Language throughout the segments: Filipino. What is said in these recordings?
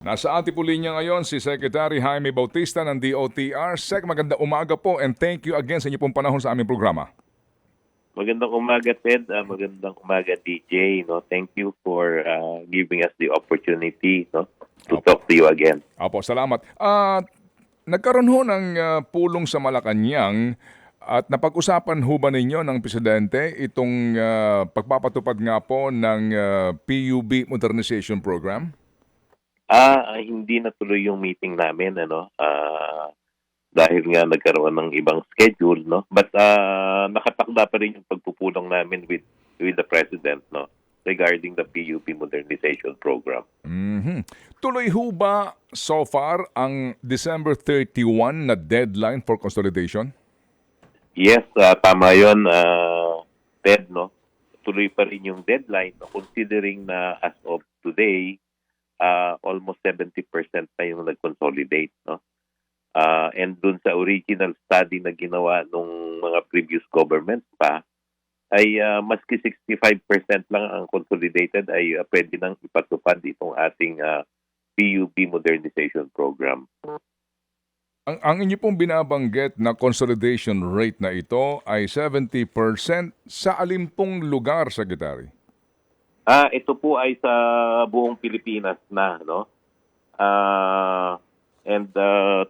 Nasa ating po linya ngayon si Secretary Jaime Bautista ng DOTR. Sec, magandang umaga po and thank you again sa inyo pong panahon sa aming programa. Magandang umaga, Ted. Magandang umaga, DJ. No? Thank you for giving us the opportunity, no, to talk to you again. Apo, salamat. Nagkaroon ho ng pulong sa Malacanang at napag-usapan ho ba ninyo ng Presidente itong pagpapatupad nga po ng PUB Modernization Program? Hindi natuloy yung meeting namin, dahil nga nagkaroon ng ibang schedule, no? But nakatakda pa rin yung pagpupulong namin with the President, no, regarding the PUP Modernization Program. Mhm. Tuloy ho ba so far ang December 31 na deadline for consolidation? Yes, tama yun, Ted, no? Tuloy pa rin yung deadline, no? Considering na as of today, almost 70% na yung nag-consolidate, no? And dun sa original study na ginawa nung mga previous governments pa, ay maski 65% lang ang consolidated ay pwede nang ipatupad itong ating PUP Modernization Program. Ang inyo pong binabanggit na consolidation rate na ito ay 70% sa alin pong lugar, Secretary? Ito po ay sa buong Pilipinas na, no? And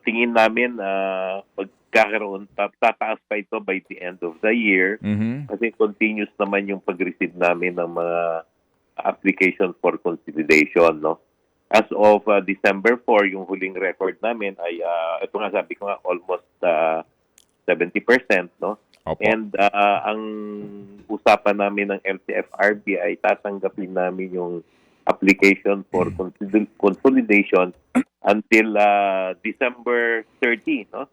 tingin namin magkakaroon, tataas pa ito by the end of the year, kasi continuous naman yung pag-receive namin ng mga application for consolidation, no? As of December 4, yung huling record namin ay ito nga sabi ko nga almost 70%, no? Opo. And ang usapan namin ng LTFRB ay tatanggapin namin yung application for consolidation until December 30, no?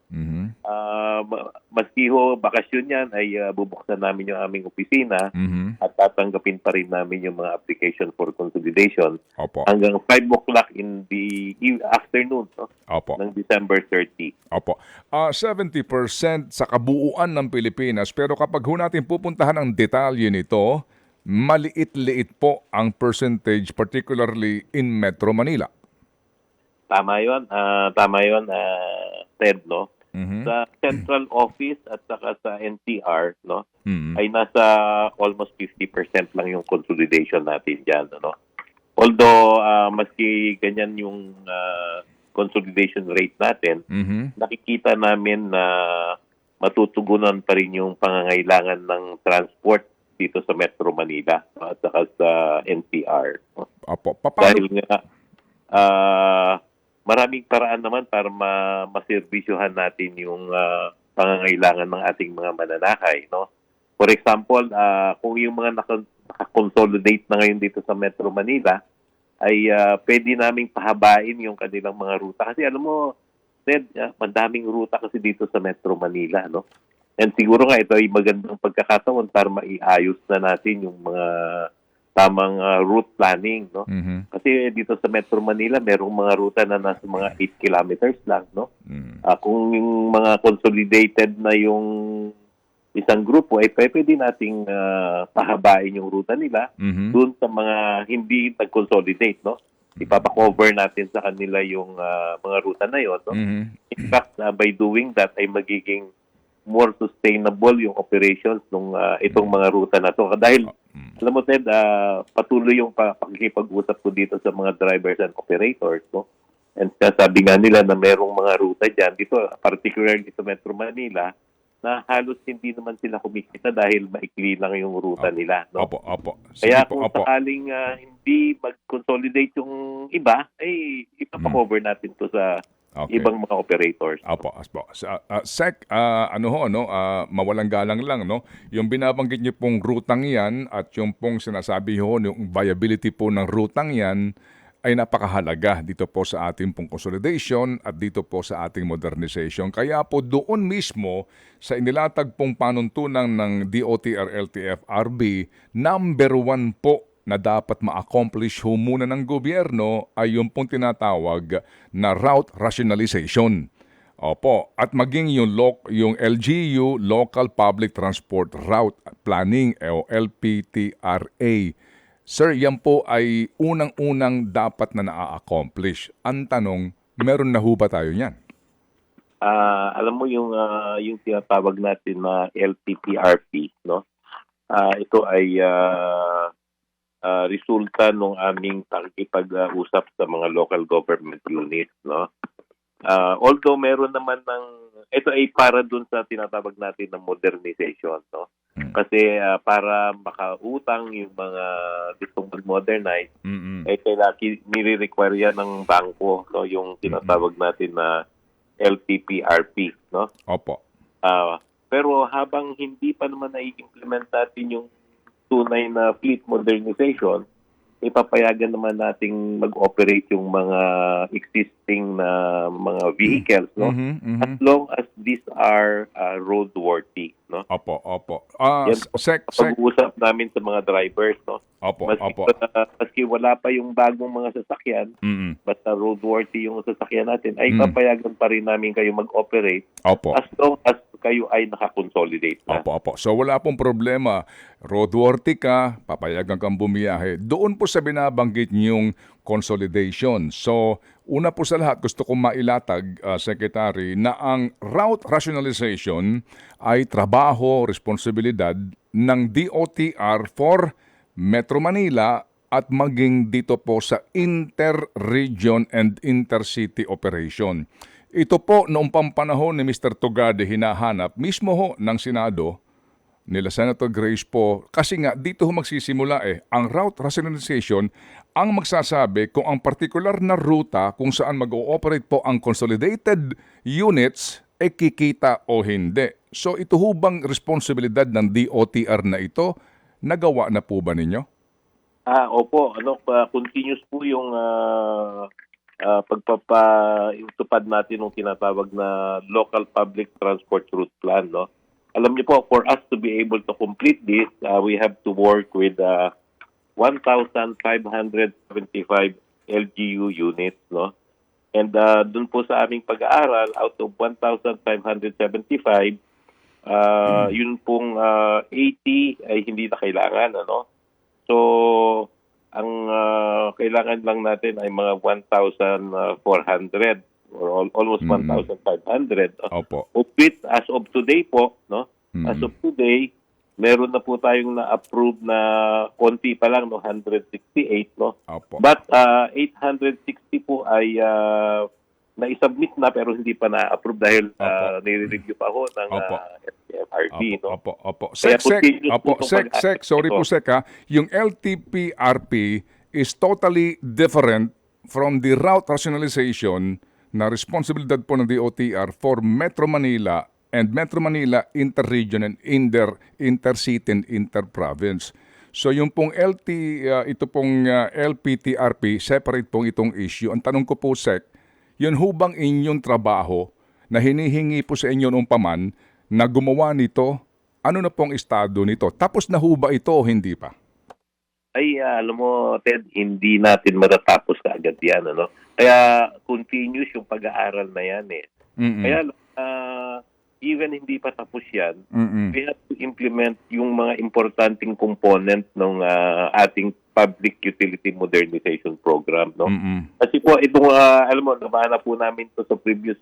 Maski ho bakasyon yan ay bubuksan namin yung aming opisina at tatanggapin pa rin namin yung mga application for consolidation. Opo. Hanggang 5 o'clock in the afternoon, no? Opo. Ng December 30. Opo. 70% sa kabuuan ng Pilipinas, pero kapag ho natin pupuntahan ang detalye nito, maliit-liit po ang percentage, particularly in Metro Manila. Tama yun, Ted, no? Sa central office at saka sa NCR, no, ay nasa almost 50% lang yung consolidation natin dyan, no? Although, maski ganyan yung consolidation rate natin, nakikita namin na matutugunan pa rin yung pangangailangan ng transport dito sa Metro Manila at saka sa NCR. No? Opo. Dahil nga, maraming paraan naman para maservisyohan natin yung pangangailangan ng ating mga mananakay, no? For example, kung yung mga naka-consolidate na ngayon dito sa Metro Manila, ay pwede naming pahabain yung kanilang mga ruta. Kasi alam mo, Ted, madaming ruta kasi dito sa Metro Manila, no? And siguro nga ito ay magandang pagkakataon para maiayos na natin yung mga tamang route planning, no? Kasi dito sa Metro Manila, merong mga ruta na nasa mga 8 kilometers lang, no? Kung yung mga consolidated na yung isang grupo, ay pwede nating pahabain yung ruta nila doon sa mga hindi nag-consolidate, no? Ipapakover natin sa kanila yung mga ruta na yon, no? In fact, by doing that, ay magiging more sustainable yung operations ng itong mga ruta na to. Dahil, alam mo, Ted, patuloy yung pakikipag-usap ko dito sa mga drivers and operators, no? And sabi nga nila na merong mga ruta dyan, dito, particularly sa Metro Manila, na halos hindi naman sila kumikita dahil maikli lang yung ruta nila, no? Opo. Sige. Kaya kung sakaling hindi mag-consolidate yung iba, ay ipapakover natin to sa ibang mga operators. Opo. Sec, mawalang galang lang, no? Yung binabanggit niyo pong rutang yan at yung pong sinasabi ho, yung viability po ng rutang yan ay napakahalaga dito po sa ating pong consolidation at dito po sa ating modernization. Kaya po doon mismo sa inilatag pong panuntunan ng DOTR-LTFRB, number 1 po na dapat ma-accomplish ho muna ng gobyerno ay yung pong tinatawag na route rationalization. Opo, at maging yung LGU, Local Public Transport Route Planning o LPTRA. Sir, yan po ay unang-unang dapat na na-accomplish. Ang tanong, meron na ho ba tayo niyan? Alam mo yung tinatawag natin na LTPRP, no? Ito ay resulta ng aming pakikipag-usap sa mga local government units, no? Although meron naman ito ay para dun sa tinatawag natin ng modernization, no? Kasi para makautang yung mga gustong mag-modernize, kailangan nire-require yan ng bangko, no? Yung tinatawag natin na LTPRP, no? Opo. Pero habang hindi pa naman na-implement natin yung tunay na fleet modernization, ipapayagan naman nating mag-operate yung mga existing na mga vehicles, no? As long as these are roadworthy, no? Opo, opo. Yan Sec. pag-uusap namin sa mga drivers, no? Opo, opo. Maski wala pa yung bagong mga sasakyan, basta roadworthy yung sasakyan natin, ay papayagan pa rin namin kayo mag-operate Opo. as long as kayo ay nakakonsolidate na. Opo, opo. So wala pong problema. Roadworthy ka, papayagan kang bumiyahe. Doon po sa binabanggit niyong consolidation. So una po sa lahat, gusto kong mailatag, Secretary, na ang route rationalization ay trabaho, responsibilidad ng DOTR for Metro Manila at maging dito po sa inter-region and intercity operation. Ito po noong pampanahon ni Mr. Tugade hinahanap mismo ho ng Senado nila Senator Grace po kasi nga dito ho magsisimula ang route rationalization ang magsasabi kung ang particular na ruta kung saan mag-ooperate po ang consolidated units kikita o hindi. So ito ho bang responsibilidad ng DOTR na ito? Nagawa na po ba ninyo? Opo, continuous po yung pagpapatupad natin ng tinatawag na local public transport route plan, no? Alam niyo po, for us to be able to complete this, we have to work with 1,575 LGU units, no? And dun po sa aming pag-aaral, out of 1,575, yun pong 80 ay hindi na kailangan, ano? So, ang kailangan lang natin ay mga 1,400 or almost 1,500. Opo. Of which, as of today po, no? As of today, meron na po tayong na-approve na konti pa lang, no? 168, no? Opo. But 860 po ay na-submit na pero hindi pa na-approve dahil nire-review pa ho ng FTFRB, no? Opo, opo. Kaya Sec, sorry po Sec ha. Yung LTPRP is totally different from the route rationalization na responsibilidad po ng DOTR for Metro Manila and Metro Manila inter-region and intercity and inter-province. So yung pong ito pong LPTRP, separate pong itong issue. Ang tanong ko po, Sec, yun ho bang inyong trabaho na hinihingi po sa inyo noong paman na gumawa nito? Ano na pong estado nito? Tapos na ho ba ito o hindi pa? Ay, alam mo, Ted, hindi natin matatapos kaagad yan, ano? Kaya continuous yung pag-aaral na yan, eh. Kaya even hindi pa tapos yan, we have to implement yung mga importanteng component ng ating public utility modernization program, no? Kasi po itong alam mo, nabana po namin to sa previous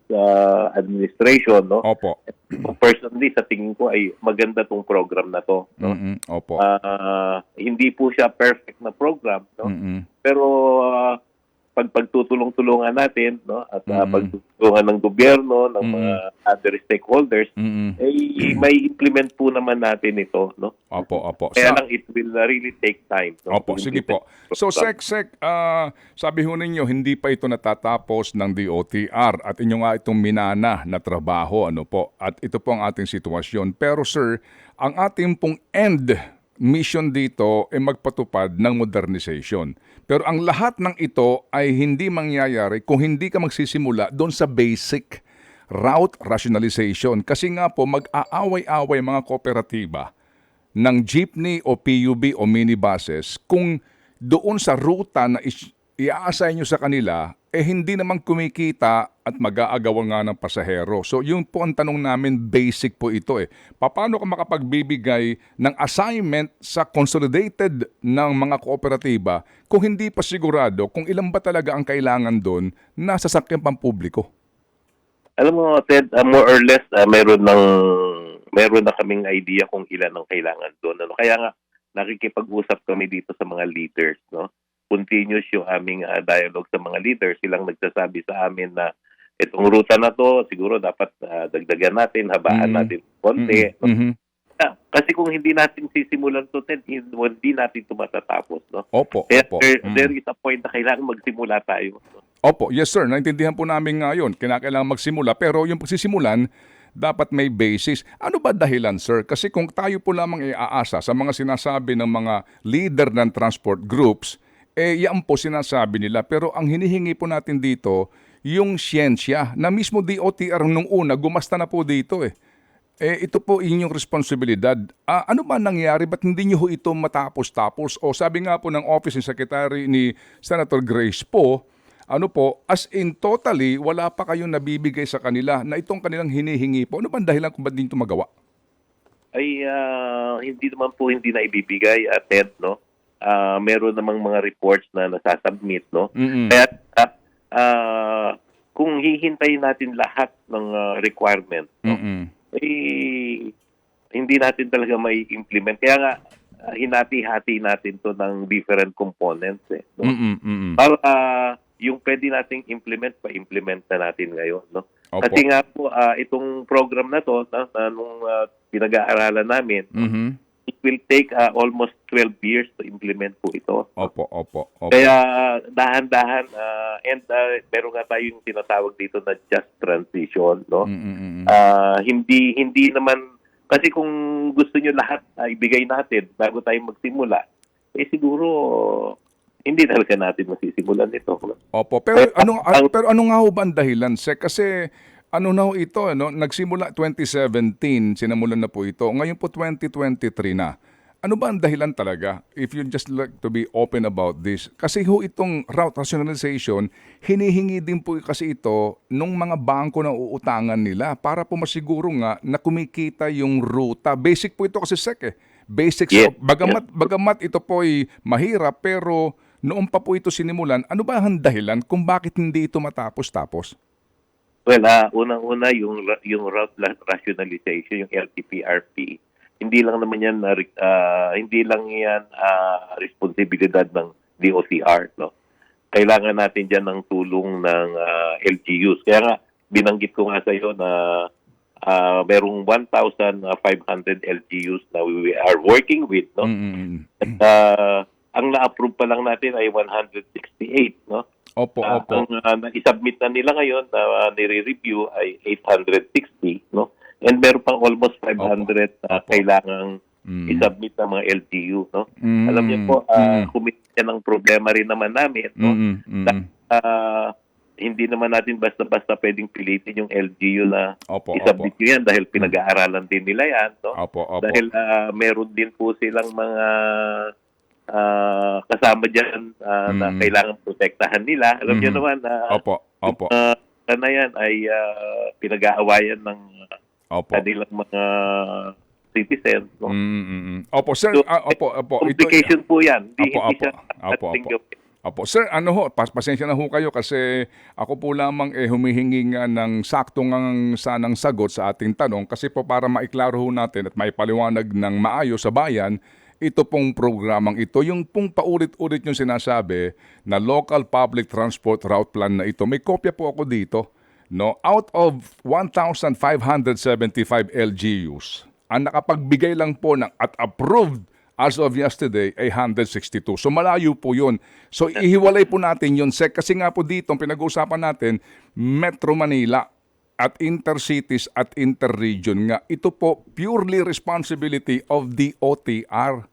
administration, no? Opo. Personally, sa tingin ko ay maganda tong program na to, no? Opo. Hindi po siya perfect na program, no? Pero pagtutulong-tulungan natin, no, at pagtutulungan ng gobyerno, ng mga other stakeholders, may implement po naman natin ito, no? Opo, opo. Kaya lang it will really take time. No? Opo, sige po. So Sec, sabi ho ninyo hindi pa ito natatapos ng DOTR at inyo nga itong minana na trabaho, ano po. At ito po ang ating sitwasyon. Pero sir, ang ating pong end mission dito ay magpatupad ng modernization. Pero ang lahat ng ito ay hindi mangyayari kung hindi ka magsisimula doon sa basic route rationalization. Kasi nga po mag-aaway-away mga kooperatiba ng jeepney o PUB o minibuses kung doon sa ruta na i-assign nyo sa kanila, hindi naman kumikita at mag-aagawan nga ng pasahero. So yun po ang tanong namin, basic po ito Paano ka makapagbibigay ng assignment sa consolidated ng mga kooperatiba kung hindi pa sigurado kung ilan ba talaga ang kailangan doon na sasakyan pampubliko? Alam mo, Ted, more or less, meron na kaming idea kung ilan ang kailangan doon. Ano? Kaya nga, nakikipag-usap kami dito sa mga leaders, no? Continuous yung aming dialogue sa mga leaders. Silang nagsasabi sa amin na itong ruta na to, siguro dapat dagdagan natin, habaan natin konti. Mhm. Kasi kung hindi natin sisimulan to, Ted, hindi natin ito matatapos. No? Opo, Kaya opo. there is a point na kailangan magsimula tayo. No? Opo, yes sir, naintindihan po namin ngayon, kinakailangan magsimula, pero yung pagsisimulan, dapat may basis. Ano ba dahilan sir? Kasi kung tayo po lamang iaasa sa mga sinasabi ng mga leader ng transport groups, yan po sinasabi nila. Pero ang hinihingi po natin dito, yung siyensya, na mismo DOTR nung una, gumasta na po dito ito po inyong responsibilidad. Ano ba nangyari? Ba't hindi nyo ho ito matapos-tapos? O sabi nga po ng Office ni Secretary ni Senator Grace po, as in totally, wala pa kayong nabibigay sa kanila na itong kanilang hinihingi po. Ano ba ang dahilan kung ba't din ito magawa? Ay hindi naman po hindi na ibibigay, Ted, no? Meron namang mga reports na nasasubmit, no? Kaya kung hihintayin natin lahat ng requirement, no? Hindi natin talaga may implement. Kaya nga hinati-hati natin to ng different components, no? Para yung pwede nating implement, pa-implement na natin ngayon, no? Opo. Kasi nga po itong program na to nung pinag-aaralan namin, it will take almost 12 years to implement po ito. Opo. Kaya dahan-dahan and meron nga tayong tinatawag dito na just transition, no? Hindi naman kasi kung gusto nyo lahat ibigay natin bago tayo magsimula, siguro hindi talaga natin masisimulan ito. Opo, pero ano nga ho ba ang dahilan, Sek? Kasi ano na ho ito, nagsimula 2017, sinamulan na po ito. Ngayon po 2023 na. Ano ba ang dahilan talaga? If you just like to be open about this. Kasi ho itong route rationalization, hinihingi din po kasi ito nung mga bangko na uutangan nila para po masiguro nga na kumikita yung ruta. Basic po ito kasi, Sek Basic. Yes. Bagamat ito po ay mahirap, pero noon pa po ito sinimulan, ano ba ang dahilan kung bakit hindi ito matapos-tapos? Well, unang-una yung route rationalization, yung LTPRP, hindi lang naman yan responsibilidad ng DOTR, no. Kailangan natin diyan ng tulong ng LGUs. Kaya nga binanggit ko nga sa iyo na merong 1,500 LGUs na we are working with, no. At, ang na-approve pa lang natin ay 168, no? Opo. Ang na-submit na nila ngayon na nire-review ay 860, no? And meron pang almost 500 kailangang i-submit ng mga LGU, no? Alam niyo po, kumita ng problema rin naman namin, no? Hindi naman natin basta-basta pwedeng pilitin yung LGU na i-submit yan dahil pinag-aaralan din nila yan, no? Dahil meron din po silang mga kasama dyan na kailangan protektahan nila. Alam niyo naman na na yan ay pinag-aawayan ng kanilang mga citizens. No? Opo, sir. So, opo. Complication po yan. Hindi siya Opo, sir, pasensya na ho kayo kasi ako po lamang humihingi nga ng saktong sanang sagot sa ating tanong kasi po para maiklaro ho natin at maipaliwanag ng maayos sa bayan ito pong programang ito, yung pong paulit-ulit yung sinasabi na local public transport route plan na ito. May kopya po ako dito, no? Out of 1,575 LGUs, ang nakapagbigay lang po ng at approved as of yesterday ay 162. So malayo po yun. So ihiwalay po natin yun, Sek, kasi nga po dito, pinag-uusapan natin, Metro Manila at intercities at interregion nga. Ito po purely responsibility of the OTR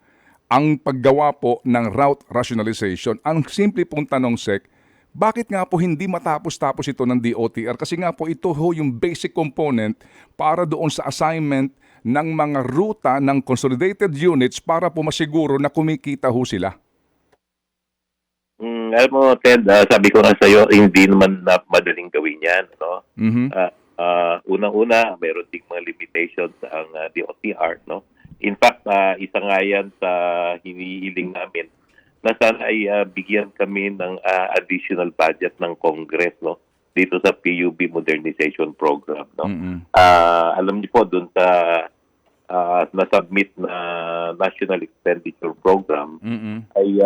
ang paggawa po ng route rationalization. Ang simple pong tanong, Sek, bakit nga po hindi matapos-tapos ito ng DOTR? Kasi nga po ito ho yung basic component para doon sa assignment ng mga ruta ng consolidated units para po masiguro na kumikita ho sila. Alam mo, Ted, sabi ko nga sa'yo, hindi naman na madaling gawin yan. No? Mhm. Unang-una, mayroon ding mga limitations ang DOTR. No? In fact, isa nga yan sa hinihiling namin na sana ay bigyan kami ng additional budget ng Congress, no? Dito sa PUB Modernization Program. No? Mm-mm. Alam niyo po, dun sa na-submit na National Expenditure Program, Mm-mm. ay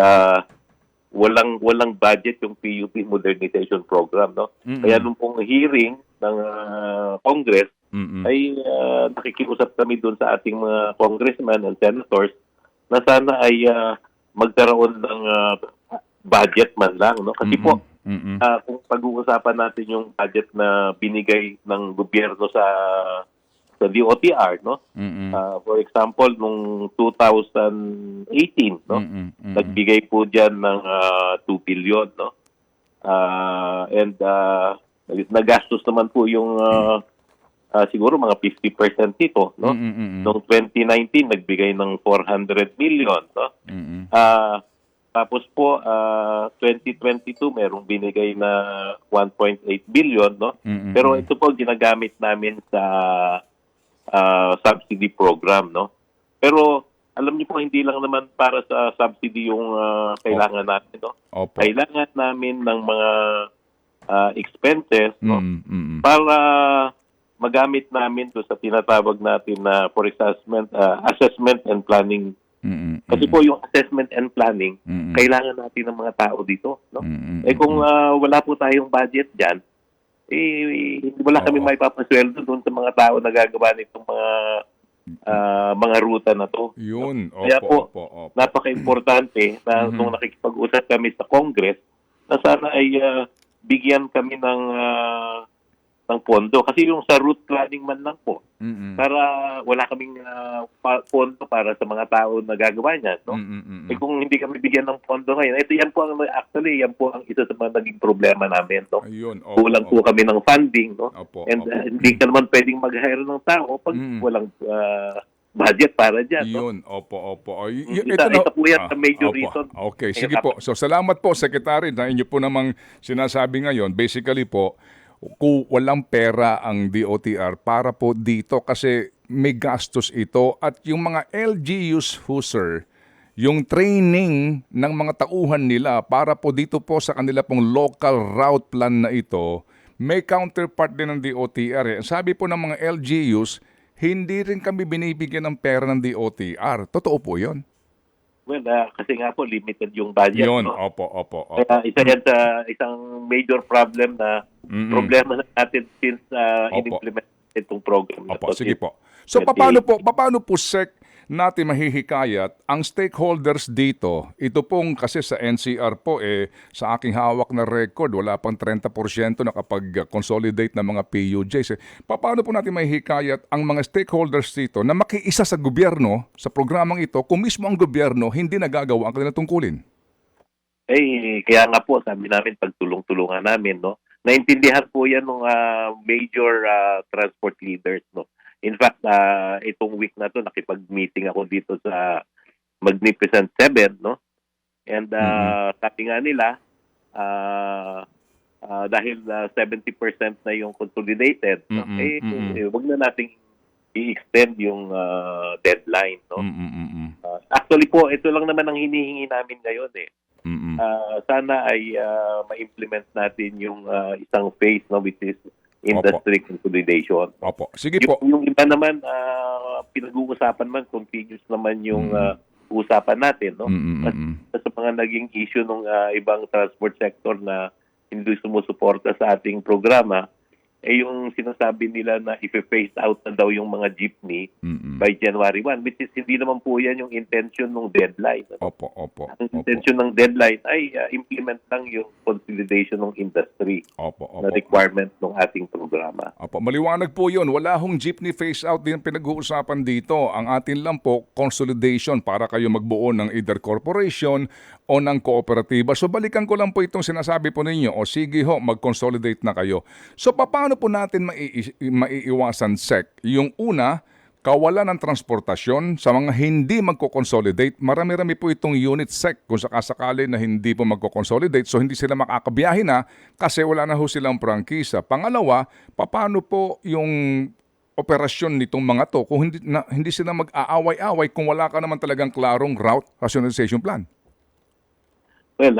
walang budget yung PUP Modernization Program, no? Mm-mm. Kaya nung pong hearing ng Congress Mm-mm. ay nakikiusap kami doon sa ating mga congressmen and senators na sana ay magkaroon ng budget man lang, no? Kasi po Mm-mm. kung pag-uusapan natin yung budget na binigay ng gobyerno sa DOTR, no? Mm-mm. For example, nung 2018, no? Mm-mm. Mm-mm. Nagbigay po diyan ng 2 billion, no? And nagastos naman po yung siguro mga 50% nito, no? Mm-mm. Noong 2019 nagbigay ng 400 million, no? Mm-mm. Tapos po 2022 merong binigay na 1.8 billion, no? Mm-mm. Pero ito po ginagamit namin sa subsidy program, no? Pero alam niyo po, hindi lang naman para sa subsidy yung kailangan natin, no? Opo. Kailangan namin ng mga expenses, no? Mm-mm. Para magamit namin to sa tinatawag natin na for assessment and planning. Mm-mm. Kasi po yung assessment and planning, Mm-mm. kailangan natin ng mga tao dito, no? Mm-mm. Eh kung wala po tayong budget diyan, wala kami Oo. maipapasweldo doon sa mga tao na gagawa nitong mga ruta na to. Yun. Opo, Kaya po, opo, opo. napaka-importante na nung nakikipag-usap kami sa Congress na sana ay bigyan kami ng pondo. Kasi yung sa route planning man lang po, Mm-mm. para wala kaming pondo para sa mga tao na gagawa niyan, no? Mm-mm. Eh kung hindi kami bigyan ng pondo ngayon, yan po ang isa sa mga naging problema namin, no? Ayun. Opo, Kulang po opo. kami ng funding, no? Opo, And opo. hindi ka naman pwedeng mag-hire ng tao pag walang budget para dyan, no? Yun, opo, opo. Isa po yan sa major opo. reason. Okay, sige po. So salamat po, Secretary, na inyo po namang sinasabi ngayon. Basically po, kung walang pera ang DOTR para po dito kasi may gastos ito at yung mga LGUs, sir, yung training ng mga tauhan nila para po dito po sa kanila pong local route plan na ito, may counterpart din ng DOTR. Sabi po ng mga LGUs, hindi rin kami binibigyan ng pera ng DOTR. Totoo po yun? Well, kasi nga po, limited yung budget, Yun, no? opo, opo, opo. Kaya isa yan sa isang major problem na problema natin since in-implement itong program na Opo, to. sige po. So paano po Sec natin mahihikayat ang stakeholders dito? Ito pong kasi sa NCR po sa aking hawak na record wala pang 30% nakapag-consolidate ng mga PUJs. Paano po natin mahihikayat ang mga stakeholders dito na makiisa sa gobyerno sa programang ito kung mismo ang gobyerno hindi nagagawa ang kanilang tungkulin? Kaya nga po, sabi namin, pagtulong-tulungan namin, no? Naintindihan po yan ng major transport leaders, no? In fact, itong week na to nakipag-meeting ako dito sa Magnificent Seven, no? And sabi nga nila, dahil 70% na yung consolidated, no? Wag na nating i-extend yung deadline, no? Actually po, ito lang naman ang hinihingi namin ngayon, sana ay ma-implement natin yung isang phase, no, which is industry consolidation. Opo. Sige po. Yung iba naman, pinag-uusapan man, continuous naman yung usapan natin, no? Sa mga naging issue ng ibang transport sector na hindi sumusuporta sa ating programa, yung sinasabi nila na i-phase out na daw yung mga jeepney by January 1, which is hindi naman po yan yung intention ng deadline. Opo, opo. Ang intention ng deadline ay implement lang yung consolidation ng industry na requirement ng ating programa. Opo, maliwanag po yun. Wala hong jeepney phase out din pinag-uusapan dito. Ang atin lang po, consolidation para kayo magbuo ng either corporation o ng kooperatiba. So balikan ko lang po itong sinasabi po ninyo, o sige ho, mag-consolidate na kayo. So paano po natin maiiwasan, Sec? Yung una, kawalan ng transportasyon sa mga hindi magko-consolidate. Marami-rami po itong unit sec kung sakasakali na hindi po magko-consolidate, so hindi sila makakabiyahe na kasi wala na ho silang prangkisa. Pangalawa, paano po yung operasyon nitong mga to kung hindi sila mag-aaway-away kung wala ka naman talagang klarong route rationalization plan? Well,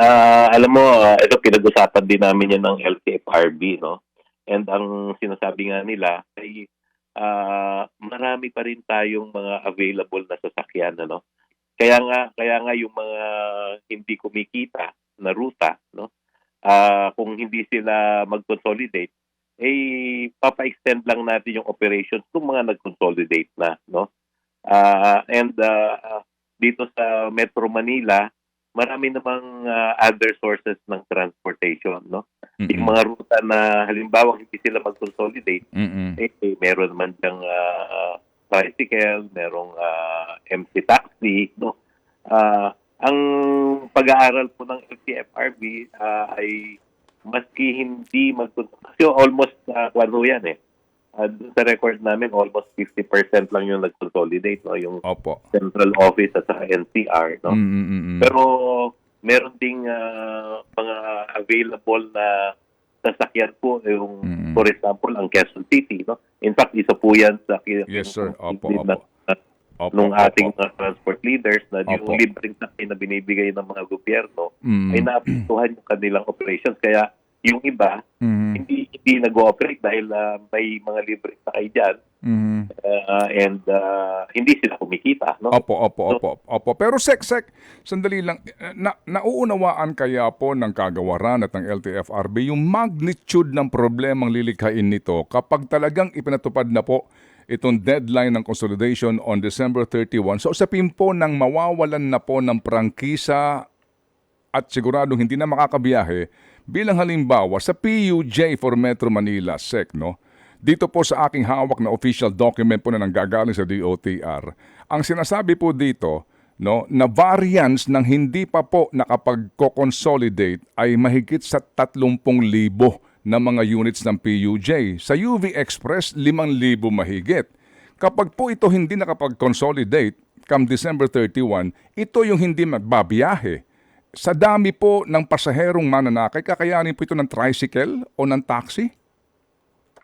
alam mo, ito pinag-usapan din namin yan ng LTFRB, no? And ang sinasabi nga nila ay marami pa rin tayong mga available na sasakyan, ano? Kaya nga yung mga hindi kumikita na ruta, no? Kung hindi sila mag-consolidate, papa-extend lang natin yung operations kung mga nag-consolidate na, no? Dito sa Metro Manila, marami namang other sources ng transportation, no? Yung mga ruta na halimbawa hindi sila mag-consolidate, meron naman diyang tricycle, merong MC taxi, no? Ang pag-aaral po ng LTFRB ay maski hindi kasi almost yan dun sa record namin, almost 50% lang yung nag-consolidate, no? Yung Opo. central office at sa NCR, no? Pero meron ding mga available na sasakyan po, yung for example, ang Quezon City, no? In fact, isa po yan sa Yes, sir. Opo. nung ating mga transport leaders na Opo. yung libreng sakay na binibigay ng mga gobyerno Mm. ay naapektuhan yung kanilang operations. Kaya yung iba, hindi nag-ooperate dahil may mga libreng sakay dyan and hindi sila kumikita. No? Opo. Pero sek, sandali lang. Nauunawaan kaya po ng kagawaran at ng LTFRB yung magnitude ng problemang lilikhain nito kapag talagang ipinatupad na po itong deadline ng consolidation on December 31. So usapin po ng mawawalan na po ng prangkisa at siguradong hindi na makakabiyahe bilang halimbawa sa PUJ for Metro Manila, SEC, no? Dito po sa aking hawak na official document po na nanggagaling sa DOTR, ang sinasabi po dito, no, na variance ng hindi pa po nakapag-consolidate ay mahigit sa 30,000 na mga units ng PUJ. Sa UV Express, 5,000 mahigit. Kapag po ito hindi nakapag-consolidate, come December 31, ito yung hindi magbabiyahe. Sa dami po ng pasaherong mananakay, kakayanin po ito ng tricycle o ng taxi?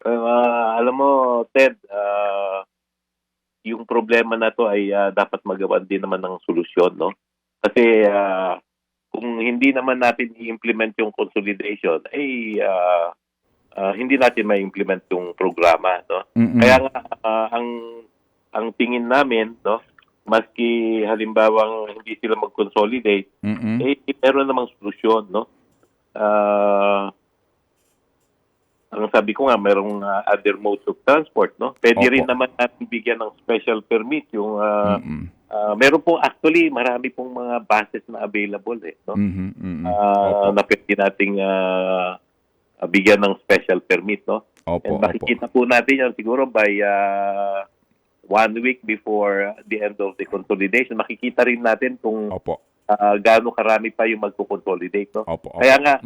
Alam mo, Ted, yung problema na to ay dapat magawan din naman ng solusyon, no? Kasi kung hindi naman natin i-implement yung consolidation, hindi natin ma-implement yung programa, no? Kaya nga ang tingin namin, no, maski halimbawang hindi sila mag-consolidate, meron namang solusyon, no? Ang sabi ko nga, merong other modes of transport, no? Pwede rin naman natin bigyan ng special permit yung meron po actually marami pong mga buses na available no? Na pwede nating bigyan ng special permit, no? And makikita po natin yan siguro by 1 week before the end of the consolidation. Makikita rin natin kung gaano karami pa yung magko-consolidate, no? Kaya nga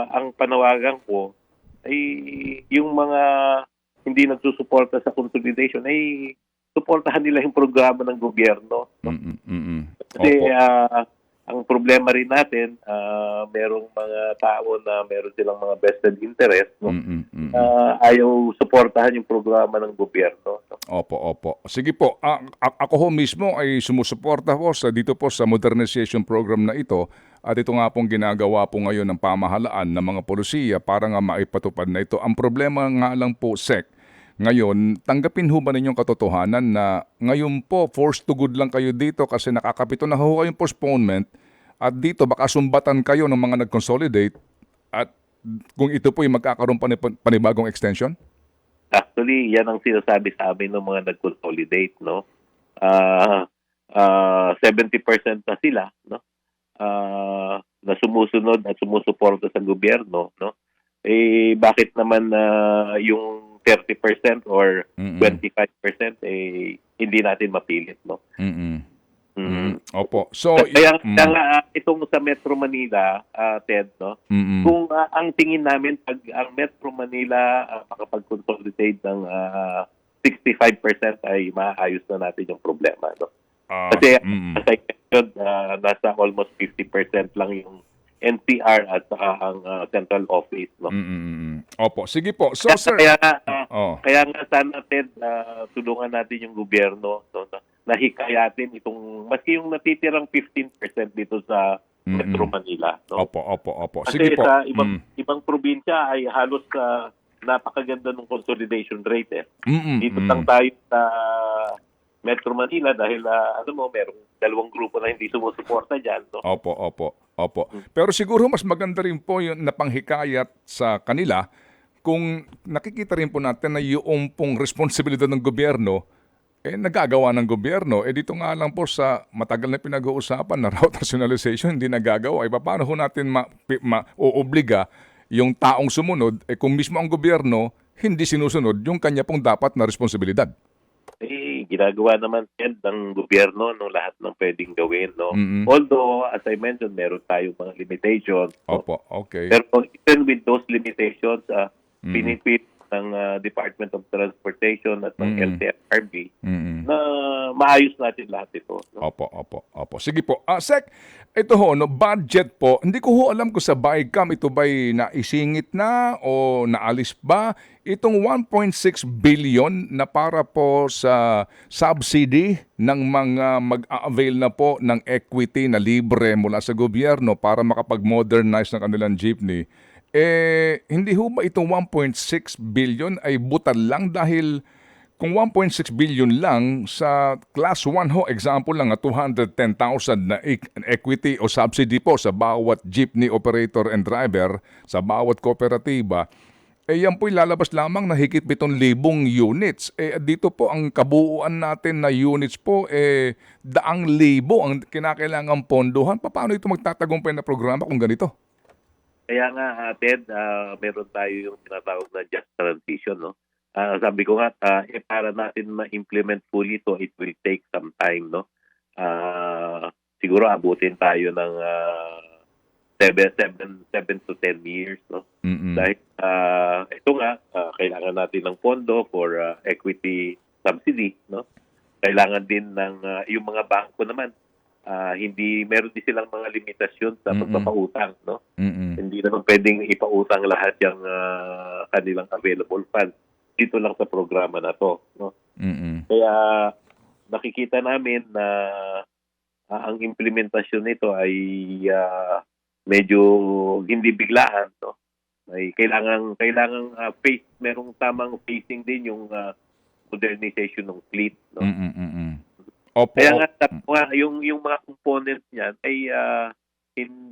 ang panawagan ko ay yung mga hindi nagsusuporta sa consolidation ay suportahan nila yung programa ng gobyerno. No? Kasi ang problema rin natin, merong mga tao na meron silang mga vested interest, no? Ayaw suportahan yung programa ng gobyerno. No? Opo. Sige po, ako ho mismo ay sumusuporta po dito po sa modernization program na ito. At ito nga pong ginagawa po ngayon ng pamahalaan ng mga polisiya para nga maipatupad na ito. Ang problema nga lang po, Sec, ngayon, tanggapin ho ba ninyong katotohanan na ngayon po, forced to good lang kayo dito kasi nakakapito na ho kayong postponement at dito baka sumbatan kayo ng mga nag-consolidate at kung ito po ay magkakaroon panibagong extension? Actually, yan ang sinasabi sa amin ng mga nag-consolidate, no? 70% na sila, no? Na sumusunod at sumusuporta sa gobyerno, no? Bakit naman yung 30% or 25% hindi natin mapilit, no? Opo. So kaya itong sa Metro Manila, Ted, no? Kung ang tingin namin pag ang Metro Manila makapag-consolidate ng 65% ay maayos na natin yung problema. No? Ah, Kasi mm, as I mentioned, nasa almost 50% lang yung NCR at saka ang central office. No? Opo, sige po. So, sir, Kaya, oh, kaya nga sana, Ted, tulungan natin yung gobyerno, no, na hikayatin itong, maski yung natitirang 15% dito sa Metro Manila. No? opo. Kasi Sige po. sa ibang probinsya ay halos napakaganda ng consolidation rate. Dito lang tayo sa Metro Manila dahil merong dalawang grupo na hindi sumusuporta diyan, no? Opo. Pero siguro mas maganda rin po yung napanghikayat sa kanila kung nakikita rin po natin na yung pong responsibilidad ng gobyerno nagagawa ng gobyerno. Dito nga lang po sa matagal na pinag-uusapan na route rationalization, hindi nagagawa. Paano ho natin maoobliga yung taong sumunod kung mismo ang gobyerno hindi sinusunod yung kanya pong dapat na responsibilidad? Ginagawa naman yan ng gobyerno no, lahat ng pwedeng gawin. No? Although, as I mentioned, meron tayong mga limitations. No? Opo, okay. Pero even with those limitations, pinipit ng Department of Transportation at ng LTFRB na maayos natin lahat ito. No? Opo. Sige po. Sec, ito ho, no, budget po. Hindi ko ho alam kung sa BICAM ito ba'y naisingit na o naalis ba? Itong 1.6 billion na para po sa subsidy ng mga mag-a-avail na po ng equity na libre mula sa gobyerno para makapag-modernize ng kanilang jeepney. Hindi ho ba itong 1.6 billion ay butal lang dahil kung 1.6 billion lang sa class 1 ho, example lang 210,000 na equity o subsidy po sa bawat jeepney operator and driver, sa bawat kooperatiba, yan po'y lalabas lamang na higit 7,000 units. Dito po ang kabuuan natin na units po, 100,000 ang kinakailangang pondohan. Paano ito magtatagumpay na programa kung ganito? Kaya nga, Ted, meron tayo yung tinatawag na just transition. No? Sabi ko nga, para natin ma-implement fully ito, it will take some time. No? Siguro abutin tayo ng 7 to 10 years. No? Dahil ito nga, kailangan natin ng pondo for equity subsidy. No? Kailangan din ng yung mga bangko naman. Meron din silang mga limitasyon sa pagpapautang. No? Hindi naman pwedeng ipautang lahat yung kanilang available funds dito lang sa programa na to. No? Kaya nakikita namin na ang implementasyon nito ay medyo hindi biglaan. No? Ay kailangan merong tamang pacing din yung modernization ng fleet. No? Opo. Kaya nga yung mga components niyan ay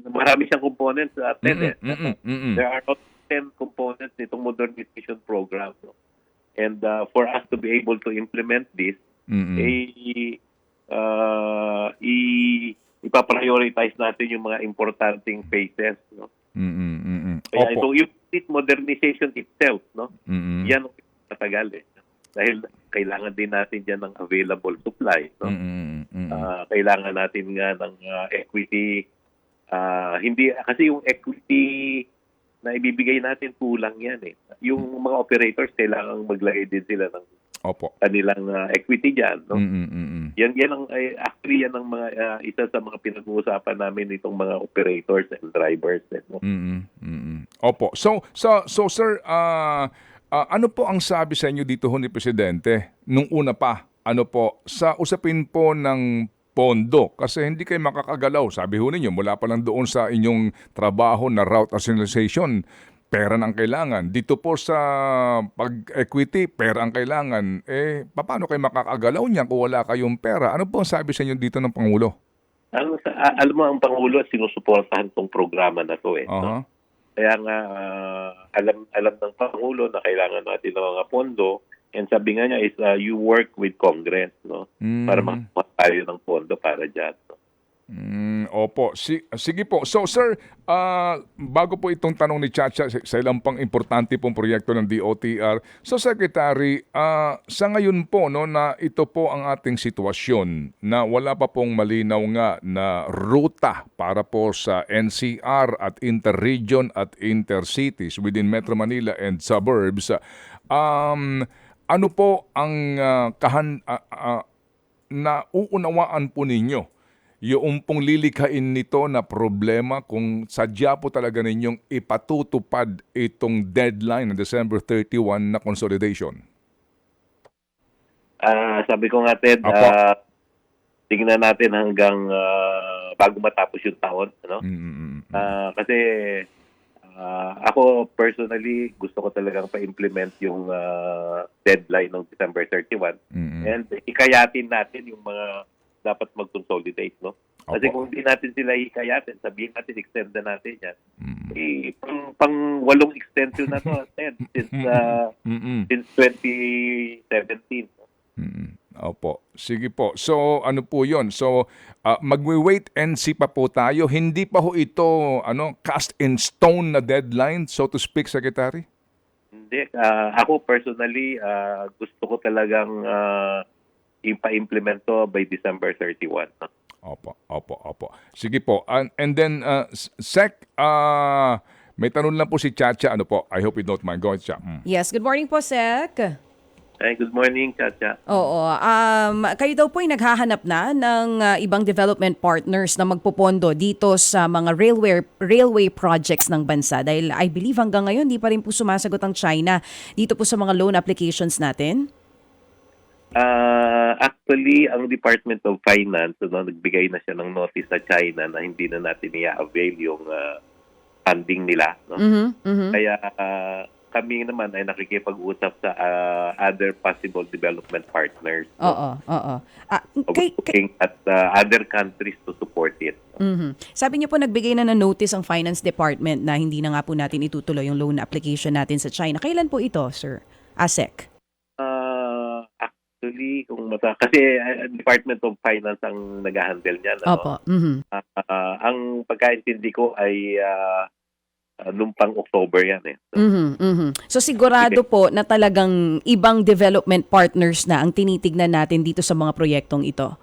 marami siyang components at There are not 10 components nitong modernization program. No? And for us to be able to implement this, ipaprioritize natin yung mga importanteng phases. No? Kaya ito, yung fleet modernization itself, no? Yan ang matagal Dahil kailangan din natin dyan ng available supply. No? Kailangan natin nga ng equity. Kasi yung equity na ibibigay natin kulang yan. Yung mga operators, kailangan maglagay din sila ng kanilang equity dyan. No? Yan ang, actually yan ang mga, isa sa mga pinag-uusapan namin itong mga operators and drivers. No? Opo. So sir, ano po ang sabi sa inyo dito ho ni Presidente nung una pa? Ano po, sa usapin po ng pondo, kasi hindi kayo makakagalaw. Sabi ho ninyo, mula pa lang doon sa inyong trabaho na route rationalization, pera ang kailangan. Dito po sa pag-equity, pera ang kailangan. Paano kayo makakagalaw niyan kung wala kayong pera? Ano po ang sabi sa inyo dito ng Pangulo? Alam mo, ang Pangulo sinusuportahan tong programa na to. No? Kaya nga, alam ng Pangulo na kailangan natin ng mga pondo. And sabi nga niya is you work with Congress, no? Para makakuha tayo ng pondo para dyan. No? Opo. Sige po. So sir, bago po itong tanong ni Chacha sa ilang pang importante pong proyekto ng DOTR, so Secretary, sa ngayon po no, na ito po ang ating sitwasyon na wala pa pong malinaw nga na ruta para po sa NCR at interregion at intercities within Metro Manila and suburbs. ano po ang nauunawaan po ninyo yung pong lilikhain nito na problema kung sadya po talaga ninyong ipatutupad itong deadline ng December 31 na consolidation? Sabi ko nga, Ted, Apo. tingnan natin hanggang bago matapos yung taon. Ano? Kasi ako personally, gusto ko talagang pa-implement yung deadline ng December 31. And ikayatin natin yung mga dapat mag-consolidate. No? Kasi Opo. kung hindi natin sila ikayatin, sabihin natin, extend na natin yan. Pang 8 extension na to, Ted, since 2017. Opo. Sige po. So, ano po yun? So, magwi-wait and see pa po tayo. Hindi pa ho ito cast in stone na deadline, so to speak, Secretary? Hindi. Ako personally, gusto ko talagang ipa-implement to by December 31. Opo. Sige po. And then, Sec, may tanong lang po si Chacha. Ano po? I hope you don't mind. Go ahead, Cha. Yes, good morning po, Sec. Hey, good morning, Chacha. Oo. Kayo daw po ay naghahanap na ng ibang development partners na magpopondo dito sa mga railway projects ng bansa. Dahil I believe hanggang ngayon di pa rin po sumasagot ang China dito po sa mga loan applications natin. Actually, ang Department of Finance, nagbigay na siya ng notice sa China na hindi na natin i-avail yung funding nila. No? Kaya kami naman ay nakikipag-usap sa other possible development partners. Oo. Looking at other countries to support it. Sabi niyo po nagbigay na ng notice ang Finance Department na hindi na nga po natin itutuloy yung loan application natin sa China. Kailan po ito, Sir? Sec? Actually, kasi Department of Finance ang nag-handle niyan. Ano? Opo. Ang pagkaintindi ko ay nung pang October yan eh. So sigurado po na talagang ibang development partners na ang tinitignan natin dito sa mga proyektong ito.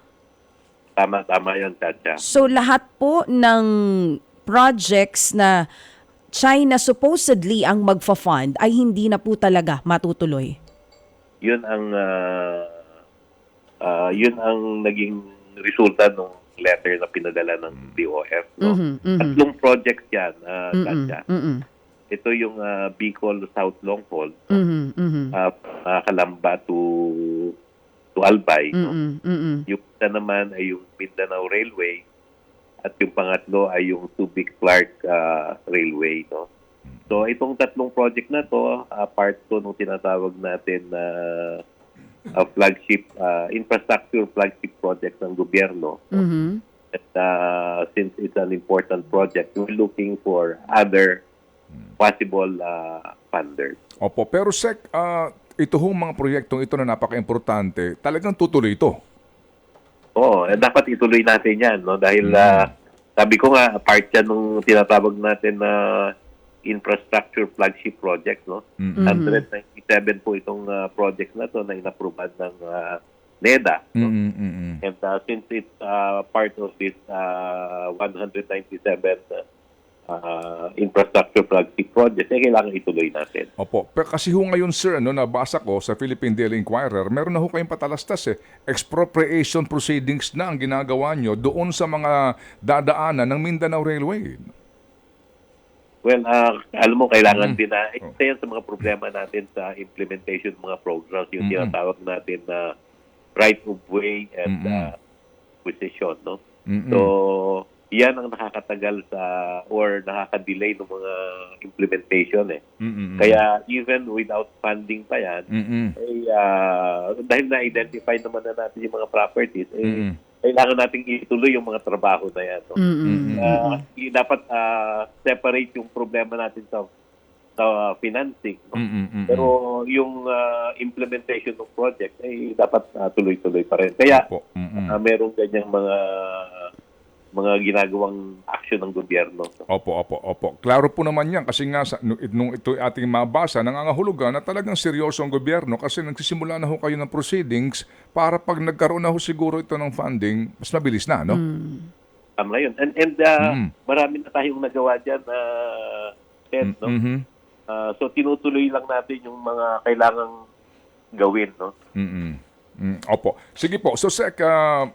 Tama yan, Chacha. So lahat po ng projects na China supposedly ang magfa-fund ay hindi na po talaga matutuloy. Yun ang naging resulta ng letter na pinadala ng DOF. No? Tatlong projects yan, Chacha. Ito yung Bicol South Long Haul, Calamba to Albay. No? Yung isa naman ay yung Mindanao Railway at yung pangatlo ay yung Subic-Clark Railway. No? So itong tatlong project na to, part to nung tinatawag natin na flagship infrastructure flagship project ng gobyerno. At since it's an important project, we're looking for other possible funders. Opo. Pero Sec, ito hong mga proyektong ito na napaka-importante, talagang tutuloy ito. Oo, dapat ituloy natin yan. No? Dahil sabi ko nga, part yan nung tinatawag natin na infrastructure flagship project. No? 197 po itong project na to na inapruban ng NEDA. No? And since it's part of this 197 infrastructure flagship project, kailangan ituloy natin. Opo. Pero kasi ho ngayon, sir, nabasa ko sa Philippine Daily Inquirer, meron na ho kayong patalastas expropriation proceedings na ang ginagawa nyo doon sa mga dadaanan ng Mindanao Railway. Well, alam mo, kailangan din na isa yan sa mga problema natin sa implementation ng mga programs, yung tinatawag natin na right of way and acquisition. No? So, yan ang nakakatagal or nakaka-delay ng mga implementation. Kaya even without funding pa yan, dahil na-identify naman na natin yung mga properties, kailangan nating ituloy yung mga trabaho na yan. No? Dapat separate yung problema natin sa financing. No? Pero yung implementation ng project ay dapat tuloy-tuloy pa rin. Kaya merong ganyang mga ginagawang action ng gobyerno. Opo. Klaro po naman yan kasi nga nung ito ating mabasa, nangangahulugan na talagang seryoso ang gobyerno kasi nagsisimula na ho kayo ng proceedings para pag nagkaroon na ho siguro ito ng funding, mas mabilis na, no? Tama yun. And marami na tayong nagawa dyan, Ted, no? So tinutuloy lang natin yung mga kailangang gawin, no? Opo. Sige po. So Sec,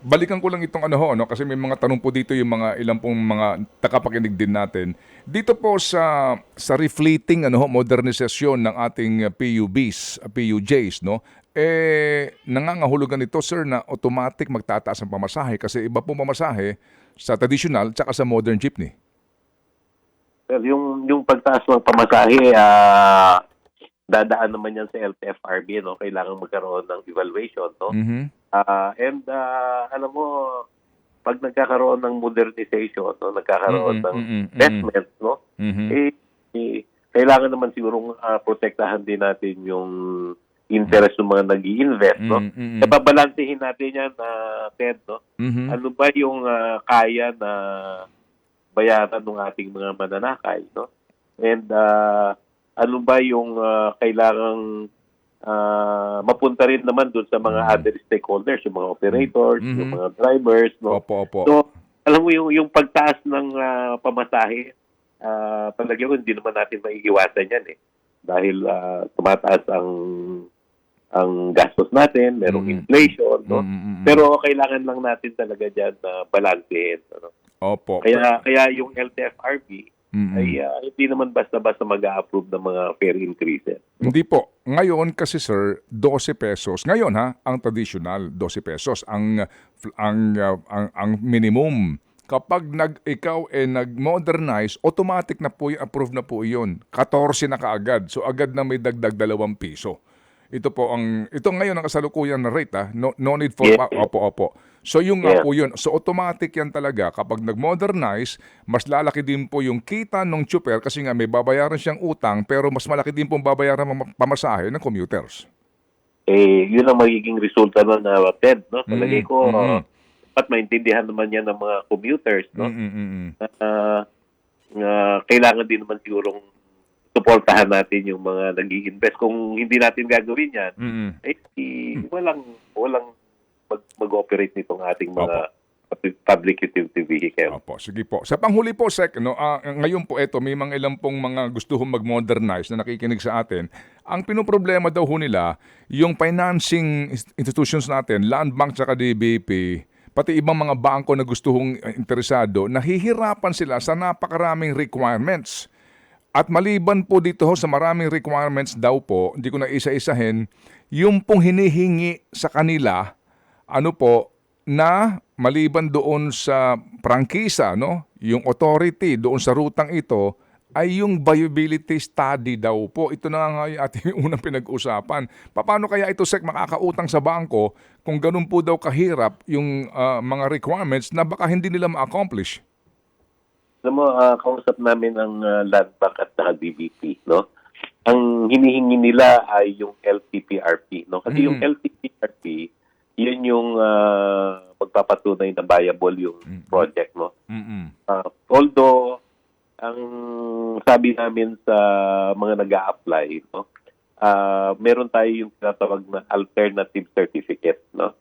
balikan ko lang itong no, kasi may mga tanong po dito yung mga ilang pong mga takapakinig din natin. Dito po sa refleeting modernisasyon ng ating PUBs, PUJs, no. Nangangahulugan ito, sir, na automatic magtataas ang pamasahe kasi iba pong pamasahe sa traditional tsaka sa modern jeepney. Well, yung pagtaas ng pamasahe, dadaan naman yan sa LTFRB, no? Kailangan magkaroon ng evaluation, no? Alam mo, pag nagkakaroon ng modernization, no? Nagkakaroon ng investment, no? Kailangan naman siguro protektahan din natin yung interest ng mga nag-i-invest, no? Nababalansehin natin yan, Ted, no? Ano ba yung kaya na bayaran ng ating mga mananakay, no? And ano ba yung kailangang mapunta rin naman doon sa mga other stakeholders, yung mga operators, yung mga drivers, no? Opo. So, alam mo yung pagtaas ng pamasahe, talaga hindi naman natin maiiwasan yan eh. Dahil tumataas ang gastos natin, merong inflation, no? Pero kailangan lang natin talaga diyan na balansehin, no? Opo. Kaya yung LTFRB ay hindi naman basta-basta mag-a-approve ng mga fare increases. Hindi po. Ngayon kasi, sir, 12 pesos. Ngayon ang traditional 12 pesos ang minimum. Kapag ikaw nag-modernize, automatic na po yung approve na po iyon. 14 na kaagad. So agad na may dagdag 2 piso. Ito ngayon ang kasalukuyan na rate, no need for opo. So yung nga po yun. So automatic yan talaga kapag nag-modernize, mas lalaki din po yung kita ng chuper kasi nga may babayaran siyang utang pero mas malaki din pong babayaran ng pamasahe ng commuters. Yun ang magiging resulta nun, Ted, no? Palagay ko, dapat maintindihan naman yan ng mga commuters, no? Kailangan din naman sigurong suportahan natin yung mga nag-i-invest. Kung hindi natin gagawin yan, walang mag-operate nitong ating mga public utility vehicle. Opo, sige po. Sa panghuli po, Sec, ngayon po may mga ilang pong mga gusto mag-modernize na nakikinig sa atin. Ang pinoproblema daw nila, yung financing institutions natin, Land Bank at DBP, pati ibang mga bangko na gusto interesado, nahihirapan sila sa napakaraming requirements. At maliban po dito sa maraming requirements daw po, hindi ko na isa-isahin, yung pong hinihingi sa kanila, na maliban doon sa prangkisa, no? Yung authority doon sa rutang ito, ay yung viability study daw po. Ito na nga yung ating unang pinag-usapan. Paano kaya ito, Sec, makakautang sa bangko kung ganun po daw kahirap yung mga requirements na baka hindi nila ma-accomplish? Alam mo, kausap namin ang Land Bank at DBP, no? Ang hinihingi nila ay yung LTPRP, no? Kasi yung LTPRP, yun yung magpapatunay na viable yung project, no? Although, ang sabi namin sa mga nag-a-apply, no? Meron tayo yung tinatawag na alternative certificate, no?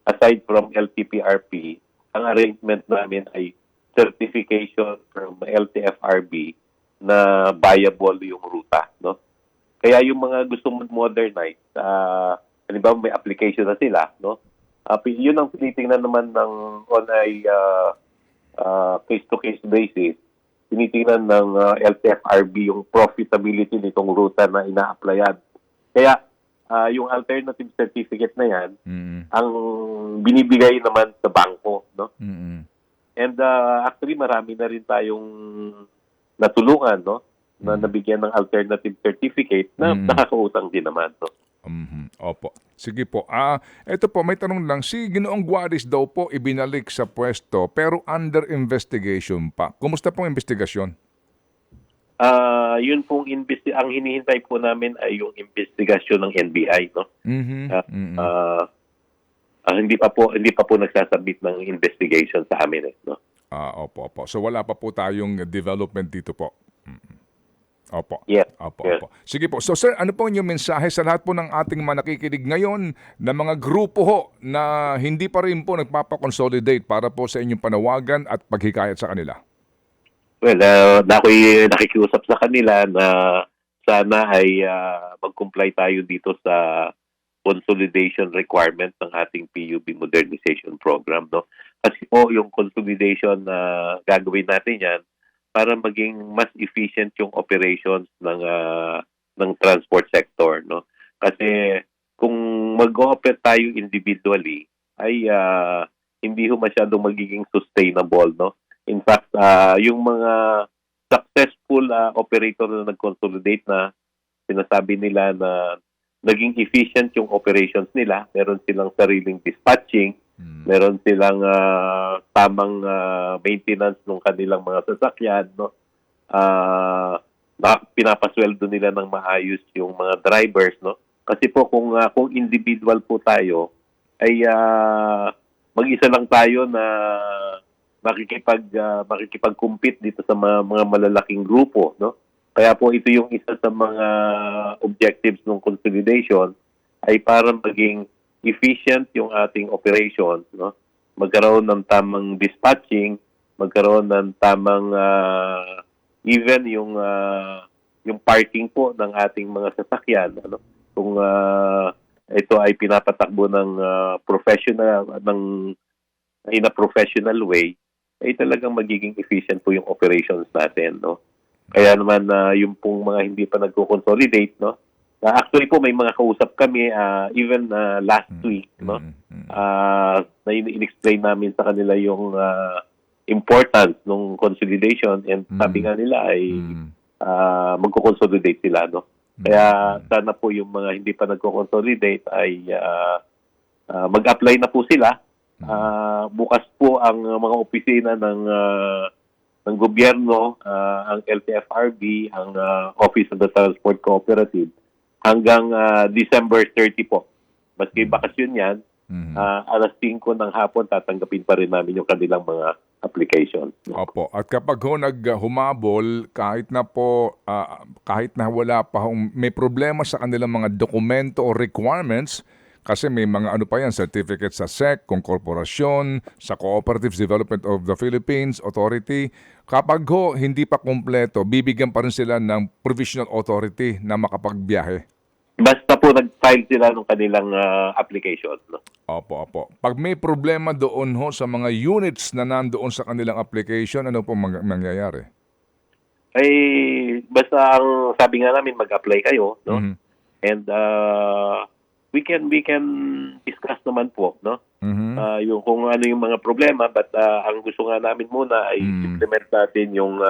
Aside from LTPRP, ang arrangement namin ay certification from LTFRB na viable yung ruta, no? Kaya yung mga gustong mag-modernize, halimbawa may application na sila, no? Yun ang tinitingnan naman ng on a case-to-case basis. Tinitingnan ng LTFRB yung profitability nitong ruta na ina-applyan. Kaya yung alternative certificate na yan, ang binibigay naman sa bangko, no? And actually marami na rin tayong natulungan, no? Na nabigyan ng alternative certificate na nakakautang din naman, no? Opo. Sige po. Ito po, may tanong lang. Si Ginoong Guaris daw po ibinalik sa pwesto pero under investigation pa. Kumusta pong investigasyon? Yun pong ang hinihintay po namin ay yung investigasyon ng NBI, no? Hindi pa po nagsasubmit ng investigation sa amin, no? Opo. So wala pa po tayong development dito po. Opo. Yes. Opo. Sige po. So sir, ano po yung mensahe sa lahat po ng ating mga nakikinig ngayon na mga grupo na hindi pa rin po nagpapakonsolidate para po sa inyong panawagan at paghikayat sa kanila? Well, ako'y nakikiusap sa kanila na sana ay mag-comply tayo dito sa consolidation requirement ng ating PUB modernization program, no? Kasi po yung consolidation na gagawin natin yan para maging mas efficient yung operations ng transport sector, no? Kasi kung mag-operate tayo individually ay hindi ho masyadong magiging sustainable, no? In fact, yung mga successful operator na nag-consolidate na sinasabi nila na naging efficient yung operations nila, meron silang sariling dispatching, meron silang tamang maintenance ng kanilang mga sasakyan, no? Pinapasweldo nila ng maayos yung mga drivers, no? Kasi po kung individual po tayo ay mag-isa lang tayo na makikipag-compete dito sa mga malalaking grupo, no? Kaya po ito yung isa sa mga objectives ng consolidation ay para maging efficient yung ating operations, no? Magkaroon ng tamang dispatching, magkaroon ng tamang even yung parking po ng ating mga sasakyan, ano? Kung ito ay pinapatakbo ng in a professional way, ay talagang magiging efficient po yung operations natin, no? Kaya naman yung pong mga hindi pa nagko-consolidate, no? Actually po may mga kausap kami even last week, no? Na in-explain namin sa kanila yung importance ng consolidation, and sabi nga nila ay magko-consolidate sila, no? Kaya sana po yung mga hindi pa nagko-consolidate ay mag-apply na po sila. Bukas po ang mga opisina ng gobyerno, ang LTFRB, ang Office of the Transport Cooperative, hanggang December 30 po. Maski bakasyon yan, alas 5 ng hapon, tatanggapin pa rin namin yung kanilang mga application. Opo. At kapag humabol, kahit na wala pa may problema sa kanilang mga dokumento o requirements, kasi may mga certificate sa SEC, kung korporasyon, sa Cooperatives Development of the Philippines Authority. Kapag hindi pa kumpleto, bibigyan pa rin sila ng provisional authority na makapagbiyahe. Basta po nag-file sila ng kanilang application, no? Opo. Pag may problema doon sa mga units na nandoon sa kanilang application, ano po mangyayari? Ay, basta ang sabi nga namin, mag-apply kayo, no? And we can discuss naman po, no? Yung kung ano yung mga problema, but ang gusto nga namin muna ay implement natin yung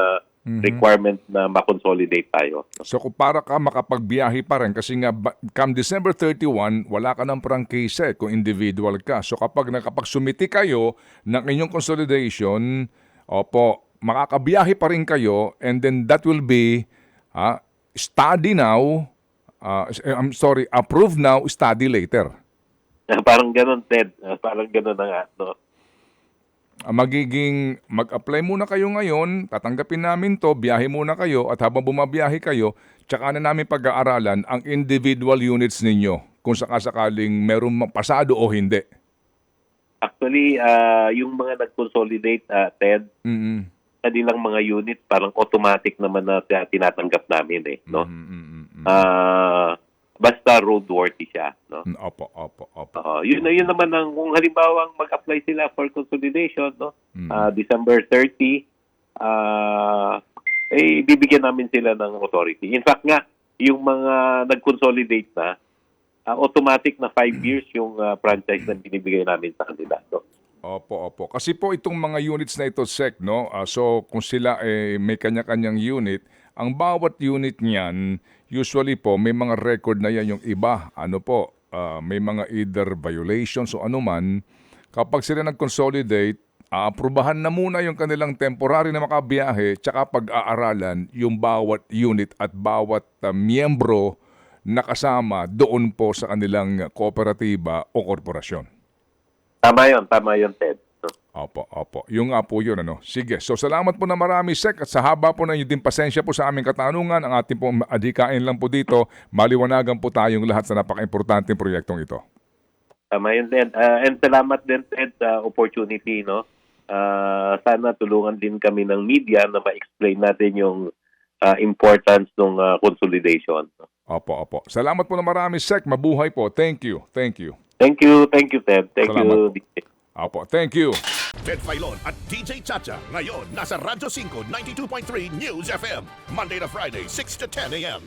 requirement na ma-consolidate tayo. So kung para ka makapagbiyahe pa rin, kasi nga come December 31, wala ka ng prangkisa kung individual ka. So kapag nakapagsumiti kayo ng inyong consolidation, makakabiyahe pa rin kayo, and then that will be study now, approve now, study later. Parang ganun, Ted. Parang ganun na nga, no? Mag-apply muna kayo ngayon, tatanggapin namin to, biyahe muna kayo, at habang bumabiyahe kayo, tsaka na namin pag-aaralan ang individual units ninyo, kung sakasakaling meron pasado o hindi. Actually, yung mga nag-consolidate, Ted, kanilang mga unit, parang automatic naman na tinatanggap namin, no? Basta roadworthy siya, no? Opo. Yun naman ang kung halimbawa mag-apply sila for consolidation, no? December 30, bibigyan namin sila ng authority. In fact nga, yung mga nag-consolidate na, automatic na 5 years yung franchise na binibigay namin sa kanila, no? Opo. Kasi po itong mga units na ito, SEC, no? So kung sila may kanya-kanyang unit, ang bawat unit niyan, usually po may mga record na yan. Yung iba, may mga either violations o anuman. Kapag sila nag-consolidate, aaprubahan na muna yung kanilang temporary na makabiyahe, tsaka pag-aaralan yung bawat unit at bawat miyembro na kasama doon po sa kanilang kooperatiba o korporasyon. Tama yun, Ted. Opo. Yung nga po yun, Sige. So, salamat po na marami, Sec. At sa haba po na yun din, pasensya po sa aming katanungan. Ang ating pong adhikain lang po dito, maliwanagan po tayong lahat sa napaka-importanteng proyektong ito. Tama yun, Ted. And salamat din, Ted, sa opportunity, no? Sana tulungan din kami ng media na ma-explain natin yung importance ng consolidation. Opo, opo. Salamat po na marami, Sec. Mabuhay po. Thank you. Thank you. Thank you, Ted. Thank Salamat you, po. DJ. Opo, thank you. Ted Filon at DJ Chacha. Ngayon, nasa Radyo 5, 92.3 News FM. Monday to Friday, 6 to 10 a.m.